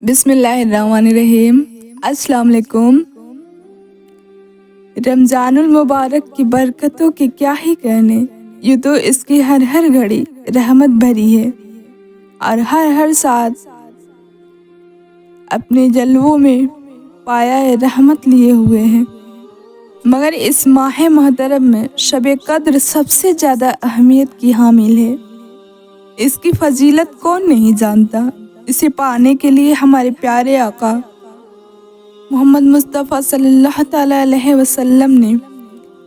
بسم اللہ الرحمن الرحیم۔ السلام علیکم۔ رمضان المبارک کی برکتوں کی کیا ہی کہنے، یہ تو اس کی ہر گھڑی رحمت بھری ہے اور ہر ساتھ اپنے جلووں میں پایا رحمت لیے ہوئے ہیں۔ مگر اس ماہ محترم میں شب قدر سب سے زیادہ اہمیت کی حامل ہے۔ اس کی فضیلت کون نہیں جانتا۔ اسے پانے کے لیے ہمارے پیارے آقا محمد مصطفیٰ صلی اللہ تعالیٰ علیہ وسلم نے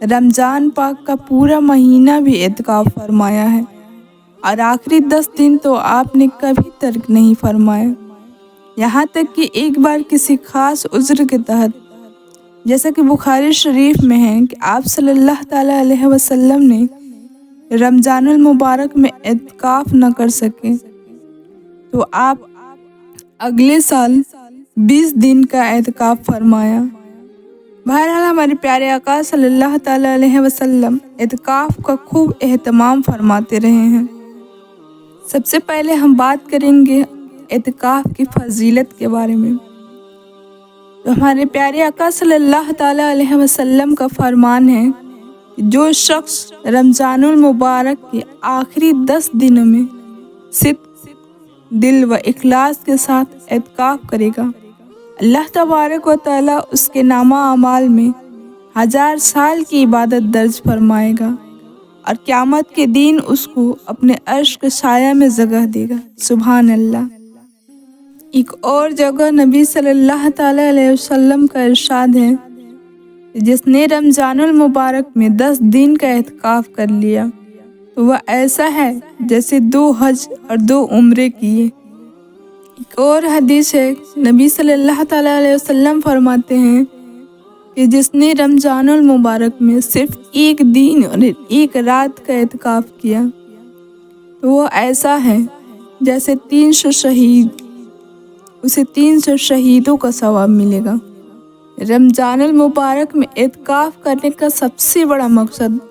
رمضان پاک کا پورا مہینہ بھی اعتکاف فرمایا ہے، اور آخری 10 دن تو آپ نے کبھی ترک نہیں فرمایا۔ یہاں تک کہ ایک بار کسی خاص عذر کے تحت، جیسا کہ بخاری شریف میں ہے کہ آپ صلی اللہ تعالیٰ علیہ وسلم نے رمضان المبارک میں اعتکاف نہ کر سکے تو آپ اگلے سال 20 دن کا اعتکاف فرمایا۔ بہرحال ہمارے پیارے آقا صلی اللہ تعالیٰ علیہ وسلم اعتکاف کا خوب اہتمام فرماتے رہے ہیں۔ سب سے پہلے ہم بات کریں گے اعتکاف کی فضیلت کے بارے میں۔ تو ہمارے پیارے آقا صلی اللہ تعالیٰ علیہ وسلم کا فرمان ہے کہ جو شخص رمضان المبارک کے آخری 10 دنوں میں صدق دل و اخلاص کے ساتھ اعتکاف کرے گا، اللہ تبارک و تعالیٰ اس کے نامہ اعمال میں 1000 سال کی عبادت درج فرمائے گا، اور قیامت کے دن اس کو اپنے عرش کے سایہ میں جگہ دے گا۔ سبحان اللہ۔ ایک اور جگہ نبی صلی اللہ تعالیٰ علیہ وسلم کا ارشاد ہے، جس نے رمضان المبارک میں 10 دن کا اعتکاف کر لیا تو وہ ایسا ہے جیسے 2 حج اور 2 عمرے کیے۔ ایک اور حدیث ہے، نبی صلی اللہ تعالیٰ علیہ وسلم فرماتے ہیں کہ جس نے رمضان المبارک میں صرف 1 دن اور 1 رات کا اعتکاف کیا تو وہ ایسا ہے جیسے 300 شہید، اسے 300 شہیدوں کا ثواب ملے گا۔ رمضان المبارک میں اعتکاف کرنے کا سب سے بڑا مقصد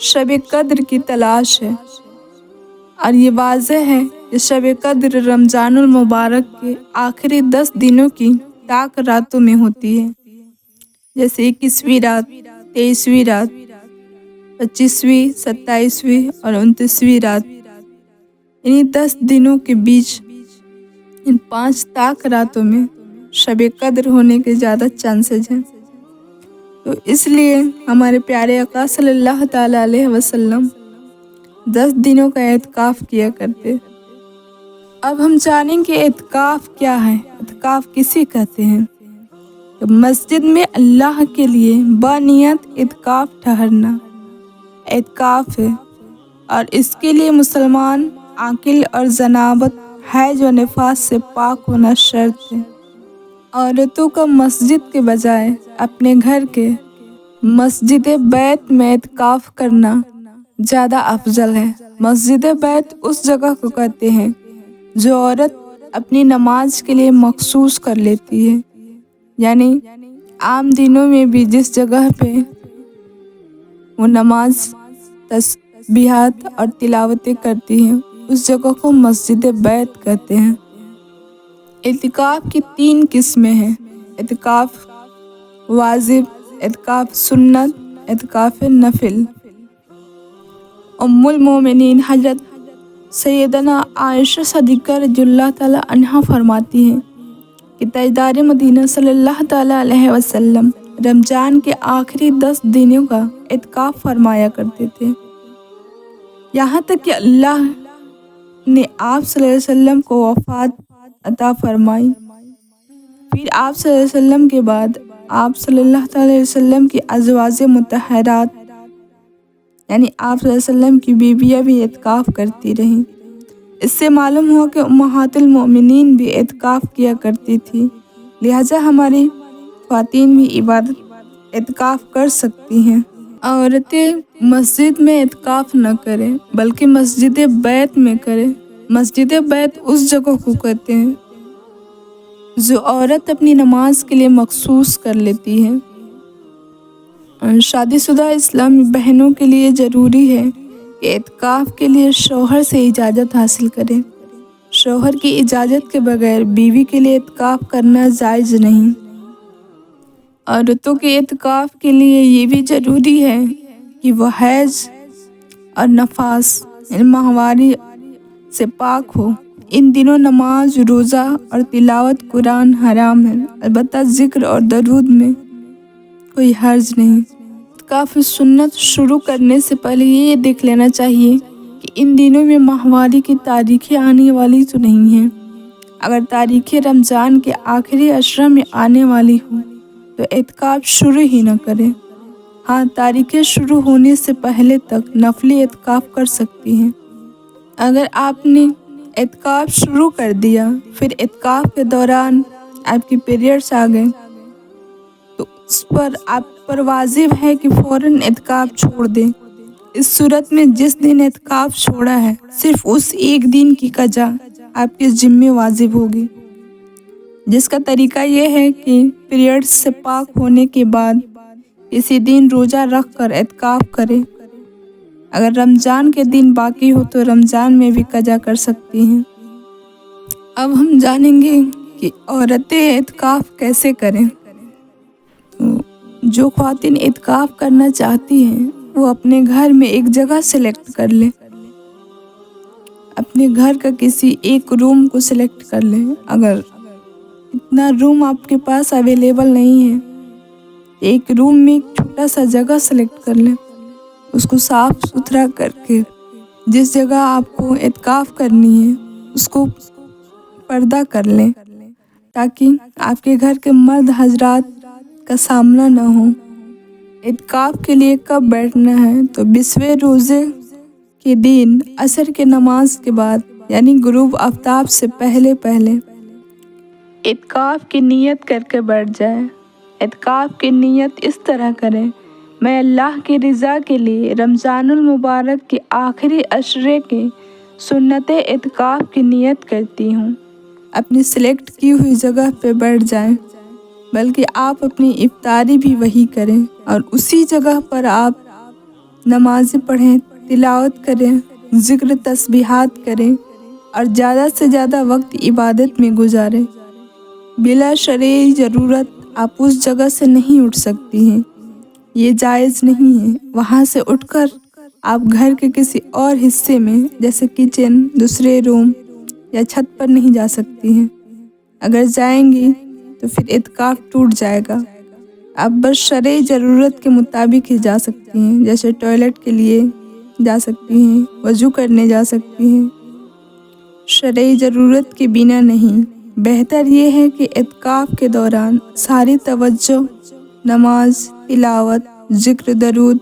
شب قدر کی تلاش ہے، اور یہ واضح ہے کہ شب قدر رمضان المبارک کے آخری 10 دنوں کی طاق راتوں میں ہوتی ہے، جیسے 21ویں رات، 23ویں رات، 25ویں، 27ویں اور 29ویں رات۔ انہی 10 دنوں کے بیچ ان 5 طاق راتوں میں شب قدر ہونے کے زیادہ چانسز ہیں۔ تو اس لیے ہمارے پیارے آقا صلی اللہ تعالیٰ علیہ وسلم 10 دنوں کا اعتکاف کیا کرتے۔ اب ہم جانیں کہ اعتکاف کیا ہے، اعتکاف کسے کہتے ہیں۔ تو مسجد میں اللہ کے لیے بانیت اعتکاف ٹھہرنا اعتکاف ہے، اور اس کے لیے مسلمان عاقل اور جنابت، حیض و نفاس سے پاک ہونا شرط ہے۔ عورتوں کا مسجد کے بجائے اپنے گھر کے مسجد بیت میں اعتکاف کرنا زیادہ افضل ہے۔ مسجد بیت اس جگہ کو کہتے ہیں جو عورت اپنی نماز کے لیے مخصوص کر لیتی ہے، یعنی عام دنوں میں بھی جس جگہ پہ وہ نماز، تسبیحات اور تلاوتیں کرتی ہیں اس جگہ کو مسجد بیت کہتے ہیں۔ اعتکاف کی 3 قسمیں ہیں: اعتکاف واجب، اعتکاف سنت، اعتکاف نفل۔ ام المومنین حضرت سیدنا عائشہ صدیقہ رضی اللہ تعالیٰ عنہا فرماتی ہیں کہ تاجدار مدینہ صلی اللہ تعالیٰ علیہ وسلم رمضان کے آخری 10 دنوں کا اعتکاف فرمایا کرتے تھے، یہاں تک کہ اللہ نے آپ صلی اللہ علیہ وسلم کو وفات عطا فرمائی۔ پھر آپ صلی اللہ علیہ وسلم کے بعد آپ صلی اللہ تعالیٰ علیہ وسلم کی ازواج مطہرات، یعنی آپ صلی اللہ علیہ وسلم کی بیویاں بھی اعتکاف کرتی رہیں۔ اس سے معلوم ہوا کہ امہات المؤمنین بھی اعتکاف کیا کرتی تھی، لہٰذا ہماری خواتین بھی عبادت اعتکاف کر سکتی ہیں۔ عورتیں مسجد میں اعتکاف نہ کریں بلکہ مسجد بیت میں کریں۔ مسجد بیت اس جگہ کو کہتے ہیں جو عورت اپنی نماز کے لیے مخصوص کر لیتی ہے۔ شادی شدہ اسلامی بہنوں کے لیے ضروری ہے کہ اعتکاف کے لیے شوہر سے اجازت حاصل کریں۔ شوہر کی اجازت کے بغیر بیوی کے لیے اعتکاف کرنا جائز نہیں۔ عورتوں کے اعتکاف کے لیے یہ بھی ضروری ہے کہ وہ حیض اور نفاس ماہواری سے پاک ہو۔ ان دنوں نماز، روزہ اور تلاوت قرآن حرام ہے، البتہ ذکر اور درود میں کوئی حرج نہیں۔ اعتکاف سنت شروع کرنے سے پہلے یہ دیکھ لینا چاہیے کہ ان دنوں میں ماہواری کی تاریخیں آنے والی تو نہیں ہیں۔ اگر تاریخیں رمضان کے آخری عشرہ میں آنے والی ہوں تو اعتکاف شروع ہی نہ کریں۔ ہاں، تاریخیں شروع ہونے سے پہلے تک نفلی اعتکاف کر سکتی ہیں۔ اگر آپ نے اعتکاف شروع کر دیا، پھر اعتکاف کے دوران آپ کی پیریڈس آ گئے تو اس پر آپ پر واجب ہے کہ فوراً اعتکاف چھوڑ دیں۔ اس صورت میں جس دن اعتکاف چھوڑا ہے صرف اس ایک دن کی قضا آپ کے ذمہ واجب ہوگی، جس کا طریقہ یہ ہے کہ پیریڈس سے پاک ہونے کے بعد کسی دن روزہ رکھ کر اعتکاف کریں۔ اگر رمضان کے دن باقی ہو تو رمضان میں بھی قضا کر سکتی ہیں۔ اب ہم جانیں گے کہ عورتیں اعتکاف کیسے کریں۔ جو خواتین اعتکاف کرنا چاہتی ہیں وہ اپنے گھر میں ایک جگہ سلیکٹ کر لیں۔ اپنے گھر کا کسی ایک روم کو سلیکٹ کر لیں۔ اگر اتنا روم آپ کے پاس اویلیبل نہیں ہے، ایک روم میں ایک چھوٹا سا جگہ سلیکٹ کر لیں، اس کو صاف ستھرا کر کے جس جگہ آپ کو اعتکاف کرنی ہے اس کو پردہ کر لیں تاکہ آپ کے گھر کے مرد حضرات کا سامنا نہ ہو۔ اعتکاف کے لیے کب بیٹھنا ہے تو 20ویں روزے کے دن عصر کے نماز کے بعد، یعنی غروب آفتاب سے پہلے اعتکاف کی نیت کر کے بیٹھ جائیں۔ اعتکاف کی نیت اس طرح کریں: میں اللہ کی رضا کے لیے رمضان المبارک کے آخری عشرے کے سنت اعتکاف کی نیت کرتی ہوں۔ اپنی سلیکٹ کی ہوئی جگہ پہ بیٹھ جائیں، بلکہ آپ اپنی افطاری بھی وہی کریں اور اسی جگہ پر آپ نمازیں پڑھیں، تلاوت کریں، ذکر تسبیحات کریں اور زیادہ سے زیادہ وقت عبادت میں گزاریں۔ بلا شرعی ضرورت آپ اس جگہ سے نہیں اٹھ سکتی ہیں، یہ جائز نہیں ہے۔ وہاں سے اٹھ کر آپ گھر کے کسی اور حصے میں جیسے کچن، دوسرے روم یا چھت پر نہیں جا سکتی ہیں۔ اگر جائیں گی تو پھر اعتکاف ٹوٹ جائے گا۔ آپ بس شرعی ضرورت کے مطابق ہی جا سکتی ہیں، جیسے ٹوائلٹ کے لیے جا سکتی ہیں، وضو کرنے جا سکتی ہیں، شرعی ضرورت کے بنا نہیں۔ بہتر یہ ہے کہ اعتکاف کے دوران ساری توجہ نماز، تلاوت، ذکر، درود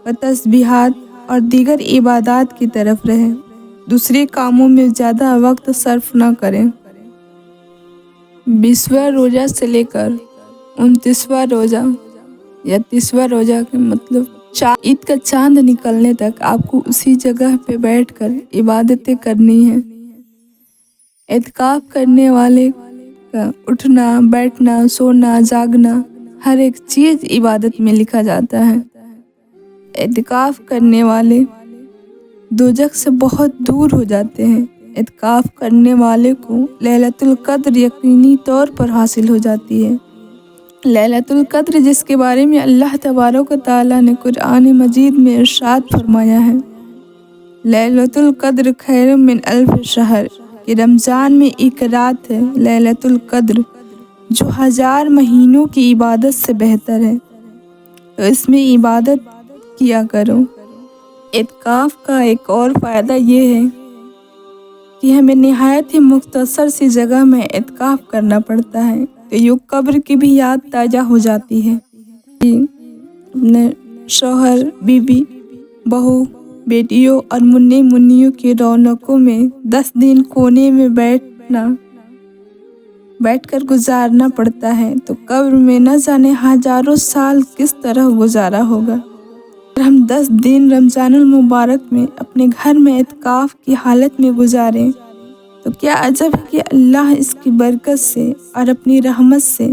و تسبیحات اور دیگر عبادات کی طرف رہے، دوسرے کاموں میں زیادہ وقت صرف نہ کریں۔ 20واں روزہ سے لے کر 29واں روزہ یا 30واں روزہ کے مطلب عید کا چاند نکلنے تک آپ کو اسی جگہ پہ بیٹھ کر عبادتیں کرنی ہیں۔ اعتکاف کرنے والے کا اٹھنا، بیٹھنا، سونا، جاگنا، ہر ایک چیز عبادت میں لکھا جاتا ہے۔ اعتکاف کرنے والے دوزخ سے بہت دور ہو جاتے ہیں۔ اعتکاف کرنے والے کو لیلۃ القدر یقینی طور پر حاصل ہو جاتی ہے۔ لیلۃ القدر جس کے بارے میں اللہ تبارک و تعالیٰ نے قرآن مجید میں ارشاد فرمایا ہے: لیلۃ القدر خیر من الف شہر، کہ رمضان میں ایک رات ہے لیلۃ القدر جو 1000 مہینوں کی عبادت سے بہتر ہے، تو اس میں عبادت کیا کرو۔ اعتکاف کا ایک اور فائدہ یہ ہے کہ ہمیں نہایت ہی مختصر سی جگہ میں اعتکاف کرنا پڑتا ہے، تو یہ قبر کی بھی یاد تازہ ہو جاتی ہے کہ اپنے شوہر، بیوی، بہو، بیٹیوں اور منی منیوں کی رونقوں میں 10 دن کونے میں بیٹھ کر گزارنا پڑتا ہے، تو قبر میں نہ جانے ہزاروں سال کس طرح گزارا ہوگا۔ اگر ہم 10 دن رمضان المبارک میں اپنے گھر میں اعتکاف کی حالت میں گزاریں تو کیا عجب ہے کہ اللہ اس کی برکت سے اور اپنی رحمت سے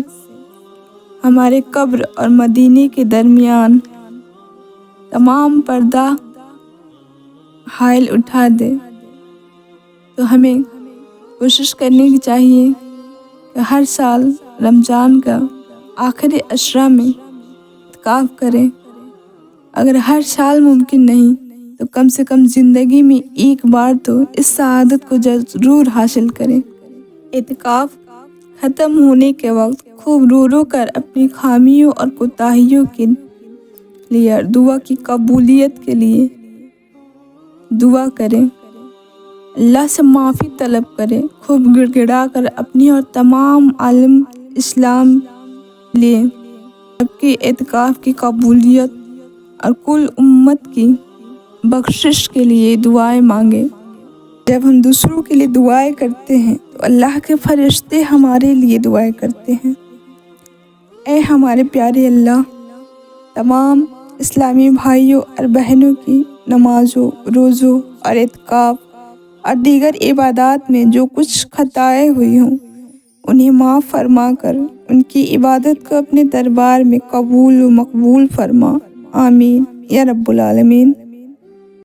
ہمارے قبر اور مدینے کے درمیان تمام پردہ حائل اٹھا دے، تو ہمیں کوشش کرنی کی چاہیے کہ ہر سال رمضان کا آخری عشرہ میں اعتکاف کریں۔ اگر ہر سال ممکن نہیں تو کم سے کم زندگی میں ایک بار تو اس سعادت کو ضرور حاصل کریں۔ اعتکاف ختم ہونے کے وقت خوب رو رو کر اپنی خامیوں اور کوتاہیوں کے لیے دعا کی قبولیت کے لیے دعا کریں، اللہ سے معافی طلب کریں، خوب گڑ گڑا کر اپنی اور تمام عالم اسلام لیں، جبکہ اعتکاف کی قبولیت اور کل امت کی بخشش کے لیے دعائیں مانگیں۔ جب ہم دوسروں کے لیے دعائیں کرتے ہیں تو اللہ کے فرشتے ہمارے لیے دعائیں کرتے ہیں۔ اے ہمارے پیارے اللہ، تمام اسلامی بھائیوں اور بہنوں کی نمازوں، روزوں اور اعتکاف اور دیگر عبادات میں جو کچھ خطائیں ہوئی ہوں انہیں معاف فرما کر ان کی عبادت کو اپنے دربار میں قبول و مقبول فرما، آمین یا رب العالمین۔